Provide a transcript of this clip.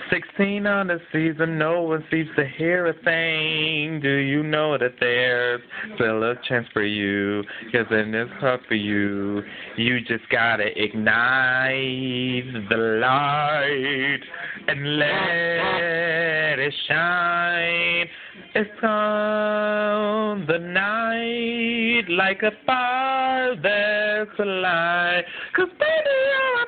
16 on the season, no one seems to hear a thing. Do you know that there's still a chance for you? 'Cause in this heart for you, you just gotta ignite the light and let it shine. It's on the night like a fire that's alive. 'Cause baby, you're